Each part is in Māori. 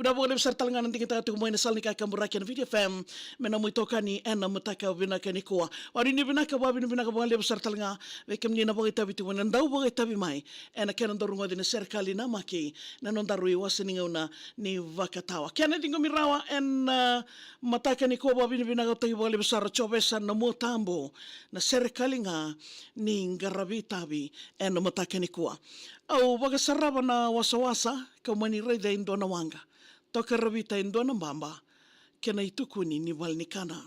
Udah boleh besar talangan nanti kita tu main asal nikah kamburaki na video FM mena muitoka ni ena mutaka binaka ni kuwa. Wari ni binaka boleh besar talanga wekem ni na boleh tabi tu wana ndau boleh tabi mai ena kena dorunga di serikali na maki na nondarui wasininga una ni vakatawa. Kena dingo mirawa en mataka ni kuwa binaka tabi boleh besar chobesa na mutambo na serikali nga ni ngarabi tabi ena mataka ni kuwa. Au baga saraba na wasa-wasa kaumani rei da indona wanga. Toka rabita indona mbamba kena itukuni ni walnikana.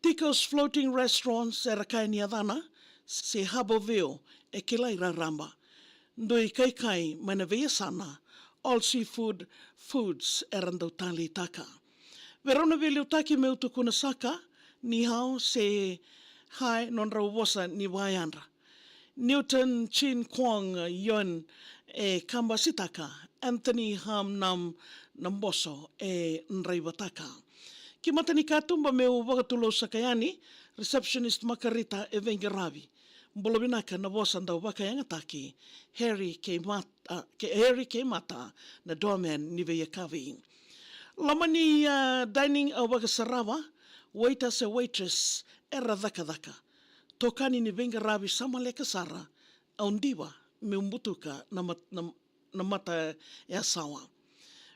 Tiko's Floating Restaurants era kai ni adana se Harbourville e kila iraramba. Ndoi kai mana veia sana all seafood foods era ndau tali taka. Verona vele utaki me utukuna saka ni hao se hai non raubosa ni wayandra. Newton Chin Kwong Yon e Kamba Sitaka, Anthony Ham Nam Namboso e Nraibataka. Ki matani katumba meu wakatulo sakayani, receptionist Makarita e Vengeravi. Mbolobinaka na bosa ndau bakayangataki, Harry K. Mata na doorman ni Veyakavi. Lamani dining au wakasarawa, waiter se waitress era dhaka. Tokani ni Vengeravi samaleka sara, aundiwa me umbutuka na mata e asawa.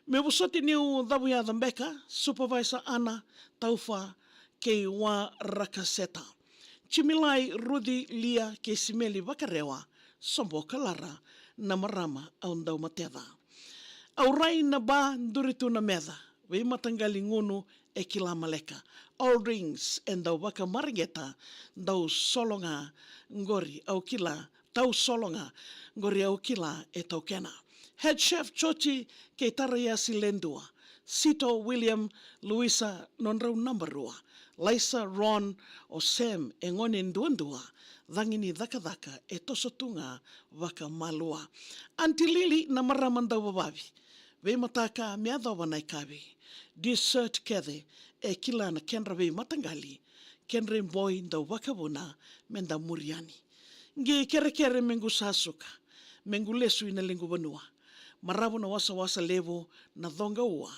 Me busoti niu dhabu ya dhambeka, supervisor Ana Taufa ke wa rakaseta. Chimilai Rudi Lia ke simeli wakarewa, sombo kalara na marama aundau mateda. Aurai na ba nduritu na medha, wei matangali ngunu e kila maleka. All rings and dau waka marigeta, dau solonga ngori au kila, tau solonga ngori au kila e tau kena. Head chef Chochi ke taraya silendua. Sito William Luisa nonrau nambarua. Laisa Ron o Sam e ngone nduandua. Dhangini dhaka e tosotunga waka malua. Auntie Lily na maramandau wawavi. Wei mataka meadha wanai kawi. Dessert kethe e kila na kenra wei matangali. Kenre mboi nda wakabuna menda muriani. Nge kere mengu sasuka. Mengu lesu ina lingu banua. Marabu na wasa levo na dhonga ua.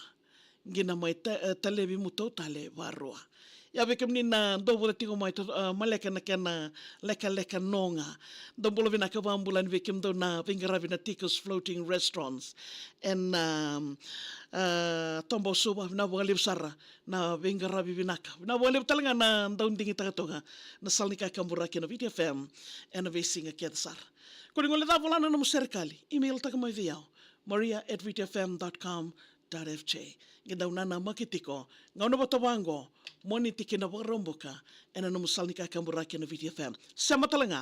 Nge na mai talevi muto tale warua. Ya bekem ni na dobo da tigo mai maleka na kena leka nonga. Dombolo vina ka wambulan bekem do na Vengeravi na Tiko's Floating Restaurants. En tombo suba na wangalib sara na Vengeravi vinaka. Na wangalib talaga na daun dingi tagatoga na salnika kamburaki na video FM en na vesinga kia sar. Kung ngole da volana na mo serikali, email taga mai viao maria@videofm.com.fj. Gidaw na makitiko, ngaw na batawango, moni tiki na waromboka, ena na musalnika kamburaki na video FM. Sama talanga.